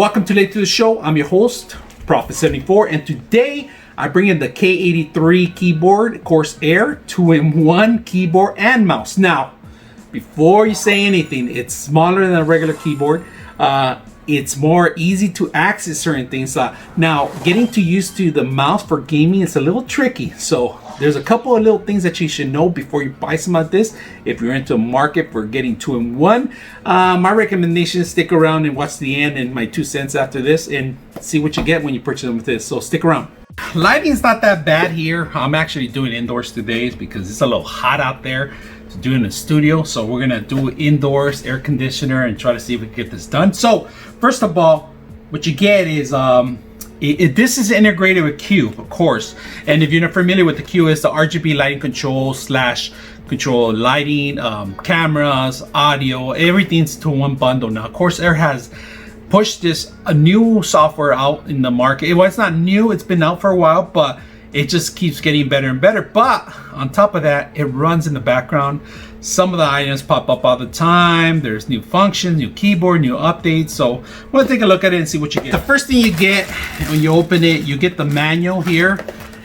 Welcome today to the show. I'm your host, Prophet74, and today I bring in the K83 keyboard, Corsair 2-in-1 keyboard and mouse. Now, before you say anything, it's smaller than a regular keyboard. It's more easy to access certain things. Now, getting used to the mouse for gaming is a little tricky. So there's a couple of little things that you should know before you buy some of this. If you're into a market for getting 2-in-1, my recommendation is stick around and watch the end and my 2 cents after this and see what you get when you purchase them with this. So stick around. Lighting's not that bad here. I'm actually doing indoors today because it's a little hot out there to do in the studio. So we're gonna do indoors, air conditioner, and try to see if we can get this done. So first of all, what you get is this is integrated with Q, of course. And if you're not familiar with the Q, is the RGB lighting control / control lighting, cameras, audio, everything's to one bundle now. Corsair has pushed a new software out in the market. Well, it's not new, it's been out for a while, but it just keeps getting better and better. But on top of that, it runs in the background. Some of the items pop up all the time. There's new functions, new keyboard, new updates. So we'll take a look at it and see what you get. The first thing you get when you open it, you get the manual here.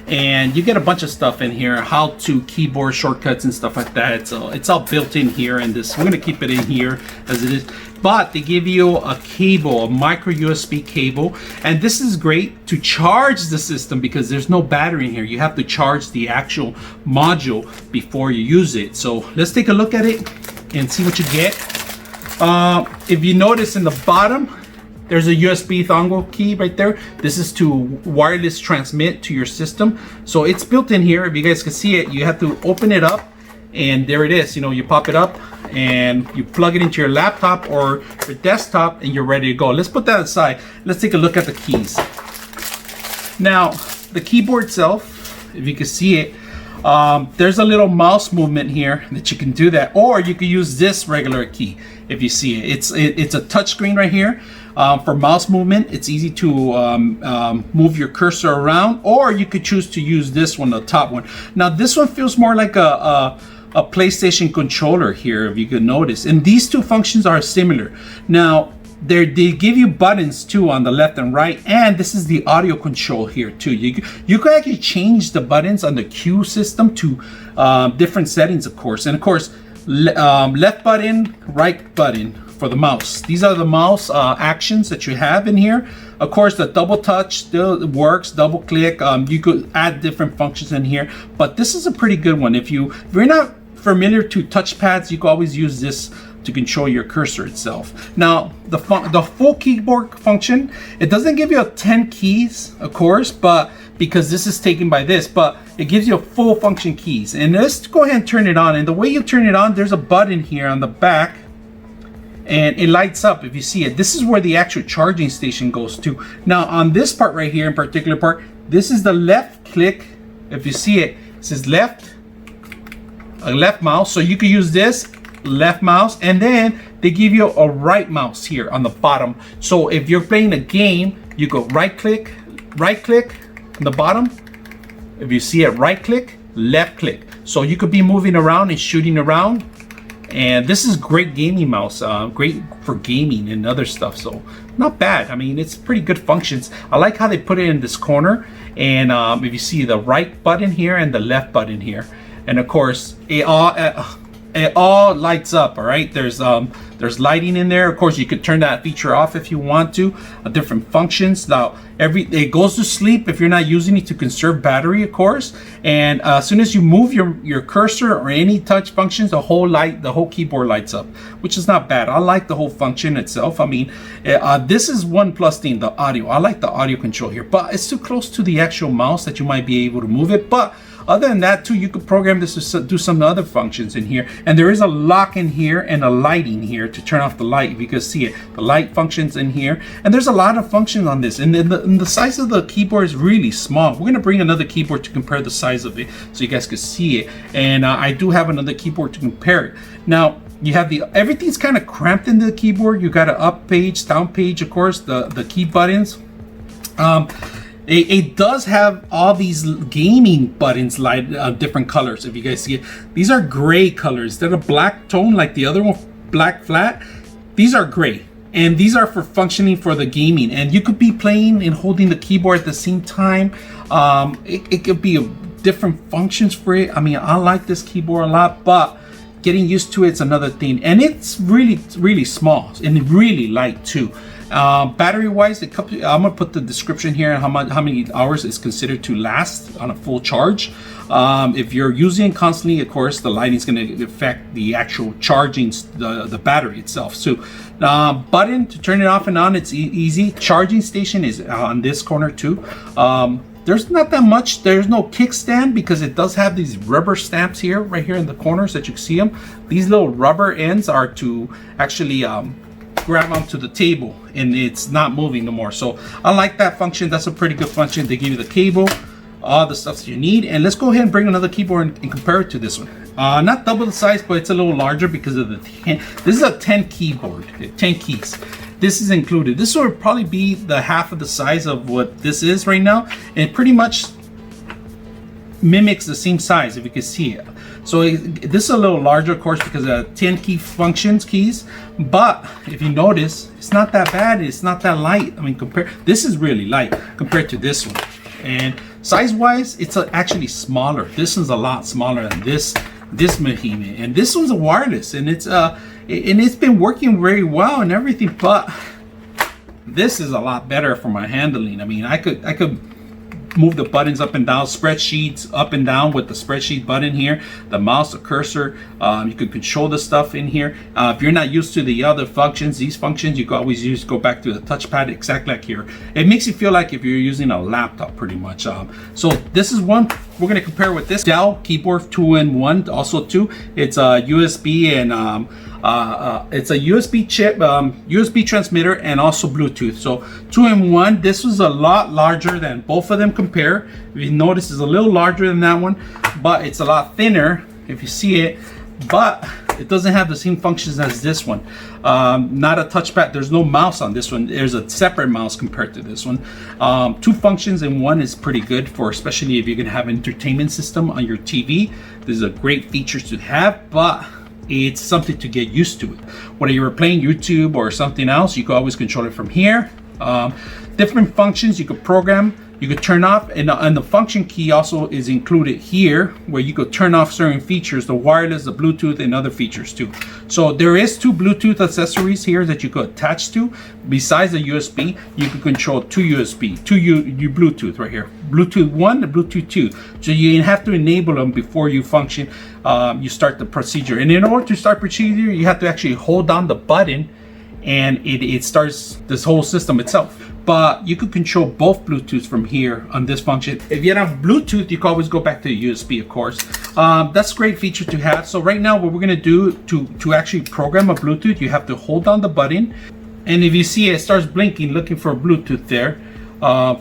And you get a bunch of stuff in here, how to keyboard shortcuts and stuff like that. So it's all built in here, and this we're gonna keep it in here as it is. But they give you a cable, a micro USB cable, and this is great to charge the system because there's no battery in here. You have to charge the actual module before you use it. So let's take a look at it and see what you get. If you notice in the bottom, there's a USB dongle key right there. This is to wireless transmit to your system. So it's built in here. If you guys can see it, you have to open it up and there it is. You know, you pop it up and you plug it into your laptop or your desktop and you're ready to go. Let's put that aside. Let's take a look at the keys. Now, the keyboard itself, if you can see it, there's a little mouse movement here that you can do that, or you could use this regular key if you see it. It's a touch screen right here. For mouse movement, it's easy to move your cursor around, or you could choose to use this one, the top one. Now this one feels more like a PlayStation controller here, if you could notice. And these two functions are similar. Now they give you buttons too on the left and right, and this is the audio control here too. You can actually change the buttons on the Q system to different settings, of course. And of course, left button, right button for the mouse. These are the mouse actions that you have in here. Of course, the double touch still works, double click. You could add different functions in here, but this is a pretty good one. If you're not familiar to touchpads, you can always use this to control your cursor itself. Now, the full keyboard function, it doesn't give you 10 keys, of course, but because this is taken by this, but it gives you a full function keys. And let's go ahead and turn it on. And the way you turn it on, there's a button here on the back, and it lights up if you see it. This is where the actual charging station goes to. Now on this part right here, in particular part, this is the left click. If you see it, it says left mouse. So you can use this left mouse, and then they give you a right mouse here on the bottom. So if you're playing a game, you go right click on the bottom. If you see it, right click, left click. So you could be moving around and shooting around. And this is great gaming mouse, great for gaming and other stuff. So not bad. I mean, it's pretty good functions. I like how they put it in this corner. And if you see the right button here and the left button here, and of course it all lights up. All right, there's lighting in there. Of course, you could turn that feature off if you want to. Different functions. Now it goes to sleep if you're not using it to conserve battery, of course. And as soon as you move your cursor or any touch functions, the whole keyboard lights up, which is not bad. I like the whole function itself. I mean, this is one plus thing, the audio. I like the audio control here, but it's too close to the actual mouse that you might be able to move it. But other than that too, you could program this to do some other functions in here. And there is a lock in here and a lighting here to turn off the light. If you can see it, the light functions in here. And there's a lot of functions on this. And the size of the keyboard is really small. We're gonna bring another keyboard to compare the size of it so you guys can see it. And I do have another keyboard to compare it. Now, you have everything's kind of cramped into the keyboard. You got an up page, down page, of course, the key buttons. It does have all these gaming buttons light different colors. If you guys see it, these are gray colors. They're a black tone like the other one, black flat. These are gray. And these are for functioning for the gaming, and you could be playing and holding the keyboard at the same time. It could be different functions for it. I mean, I like this keyboard a lot, but getting used to it's another thing. And it's really small and really light too. Battery wise, I'm gonna put the description here how many hours is considered to last on a full charge. If you're using it constantly, of course, the lighting is going to affect the actual charging, the battery itself. So button to turn it off and on, it's easy. Charging station is on this corner too. There's not that much. There's no kickstand because it does have these rubber stamps here, right here in the corners that you can see them. These little rubber ends are to actually grab onto the table, and it's not moving no more. So I like that function. That's a pretty good function. They give you the cable, all the stuff that you need. And let's go ahead and bring another keyboard and compare it to this one. Not double the size, but it's a little larger because of the 10. This is a 10 keyboard, 10 keys. This is included. This would probably be the half of the size of what this is right now, and it pretty much mimics the same size if you can see it. So this is a little larger, of course, because of 10 keys, but if you notice, it's not that bad. It's not that light. I mean, this is really light compared to this one. And size wise, it's actually smaller. This one's a lot smaller than this behemoth, and this one's a wireless, and it's been working very well and everything, but this is a lot better for my handling. I mean, I could move the buttons up and down, spreadsheets up and down with the spreadsheet button here, the mouse, the cursor. You can control the stuff in here. If you're not used to the other functions, these functions, you can always go back to the touchpad, exactly like here. It makes you feel like if you're using a laptop pretty much. So this is one we're going to compare with this Dell keyboard 2-in-1 also too. It's a USB and it's a USB chip, USB transmitter, and also Bluetooth. So 2-in-1. This was a lot larger than both of them compare. If you notice, it's a little larger than that one, but it's a lot thinner if you see it. But it doesn't have the same functions as this one. Not a touchpad. There's no mouse on this one. There's a separate mouse compared to this one. 2 functions in one is pretty good for, especially if you're gonna have an entertainment system on your TV. This is a great feature to have, but it's something to get used to it. Whether you were playing YouTube or something else, you can always control it from here. Different functions you could program, you could turn off, and the function key also is included here, where you could turn off certain features, the wireless, the Bluetooth, and other features too. So there is 2 Bluetooth accessories here that you could attach to. Besides the USB, you could control 2 USB, 2 Bluetooth right here. Bluetooth 1 and Bluetooth 2. So you have to enable them before you function. You start the procedure. And in order to start procedure, you have to actually hold down the button, and it starts this whole system itself. But you could control both Bluetooths from here on this function. If you have Bluetooth, you can always go back to the USB, of course. That's a great feature to have. So right now, what we're gonna do to actually program a Bluetooth, you have to hold down the button, and if you see it starts blinking, looking for Bluetooth there.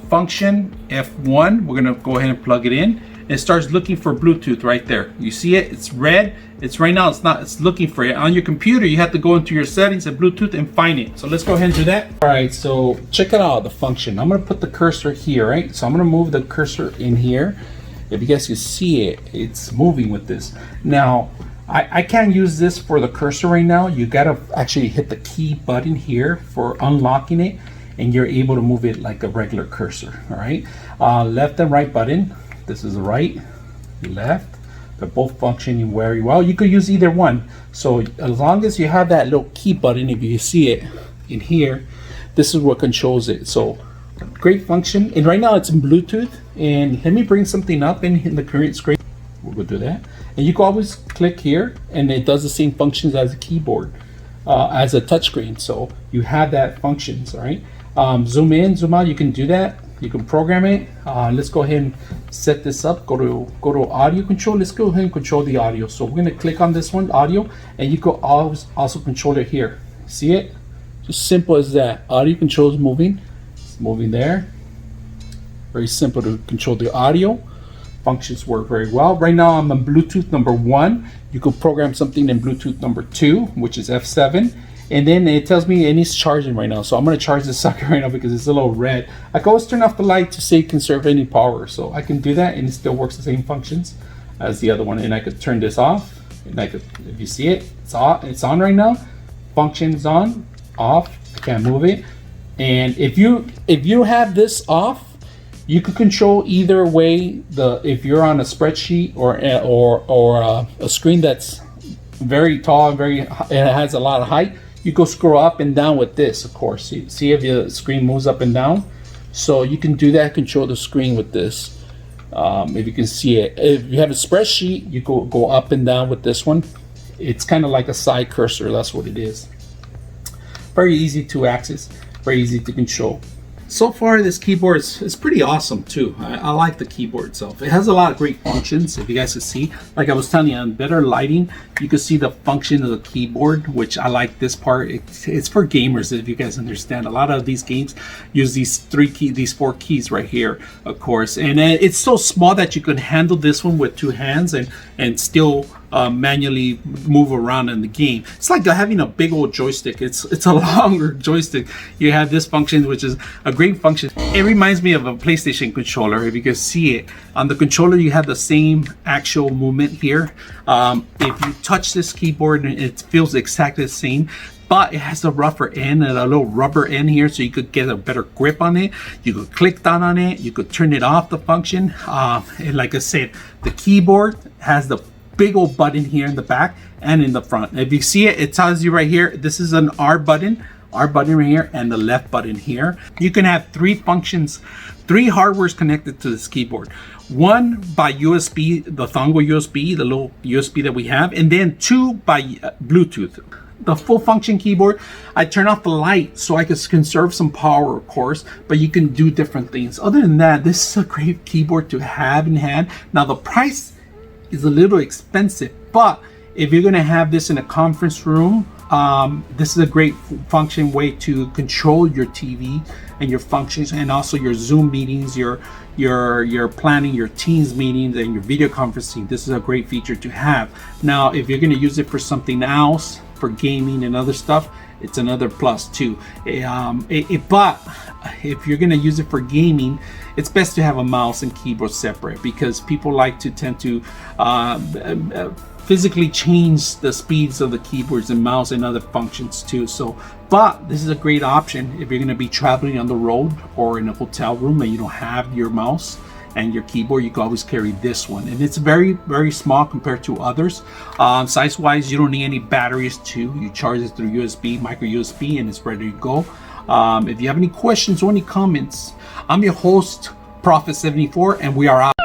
Function F1, we're gonna go ahead and plug it in. It starts looking for Bluetooth right there. You see it? It's red. It's right now. It's looking for it on your computer. You have to go into your settings and Bluetooth and find it. So let's go ahead and do that. All right. So check it out. The function. I'm gonna put the cursor here, right? So I'm gonna move the cursor in here. If you guys can see it, it's moving with this. Now, I can't use this for the cursor right now. You gotta actually hit the key button here for unlocking it, and you're able to move it like a regular cursor. All right. Left and right button. This is the right, left. They're both functioning very well. You could use either one. So as long as you have that little key button, if you see it in here, this is what controls it. So great function. And right now it's in Bluetooth. And let me bring something up in the current screen. We'll do that. And you can always click here, and it does the same functions as a keyboard, as a touchscreen. So you have that functions, all right? Zoom in, zoom out, you can do that. You can program it. Let's go ahead and set this up. Go to audio control. Let's go ahead and control the audio. So we're gonna click on this one, audio, and you can always also control it here. See it? Just simple as that. Audio control is moving. It's moving there. Very simple to control the audio. Functions work very well. Right now I'm on Bluetooth number 1. You could program something in Bluetooth number 2, which is F7. And then it tells me it needs charging right now. So I'm gonna charge this sucker right now because it's a little red. I can always turn off the light to say conserve any power. So I can do that, and it still works the same functions as the other one. And I could turn this off, and I could, if you see it, it's on right now. Functions on, off, Can't move it. And if you have this off, you can control either way. If you're on a spreadsheet or a screen that's very tall, it has a lot of height, you go scroll up and down with this. Of course, see if your screen moves up and down. So you can do that, control the screen with this. If you can see it, if you have a spreadsheet, you go up and down with this one. It's kind of like a side cursor. That's what it is. Very easy to access, very easy to control. So far, this keyboard is pretty awesome too. I like the keyboard itself. It has a lot of great functions. If you guys can see, like I was telling you, on better lighting, you can see the function of the keyboard, which I like this part. It's for gamers, if you guys understand. A lot of these games use these four keys right here, of course. And it's so small that you can handle this one with two hands and still manually move around in the game. It's like having a big old joystick. It's a longer joystick. You have this function, which is a great function. It reminds me of a PlayStation controller. If you can see it on the controller, you have the same actual movement here. If you touch this keyboard, it feels exactly the same, but it has a rougher end and a little rubber end here, so you could get a better grip on it. You could click down on it, you could turn it off, the function. And like I said, the keyboard has the big old button here in the back and in the front. If you see it, it tells you right here, this is an R button right here, and the left button here. You can have three functions, three hardwares connected to this keyboard. One by USB, the dongle USB, the little USB that we have, and then two by Bluetooth. The full function keyboard, I turn off the light so I can conserve some power, of course, but you can do different things. Other than that, this is a great keyboard to have in hand. Now the price is a little expensive, but if you're going to have this in a conference room, this is a great function way to control your TV and your functions, and also your Zoom meetings, your planning your Teams meetings and your video conferencing. This is a great feature to have. Now, if you're going to use it for something else, for gaming and other stuff, it's another plus too. But if you're going to use it for gaming, it's best to have a mouse and keyboard separate, because people like to tend to physically change the speeds of the keyboards and mouse and other functions too. So, but this is a great option if you're going to be traveling on the road or in a hotel room and you don't have your mouse and your keyboard. You can always carry this one, and it's very, very small compared to others. Size wise, you don't need any batteries too. You charge it through USB, micro USB, and it's ready to go. If you have any questions or any comments, I'm your host, Prophet74, and we are out.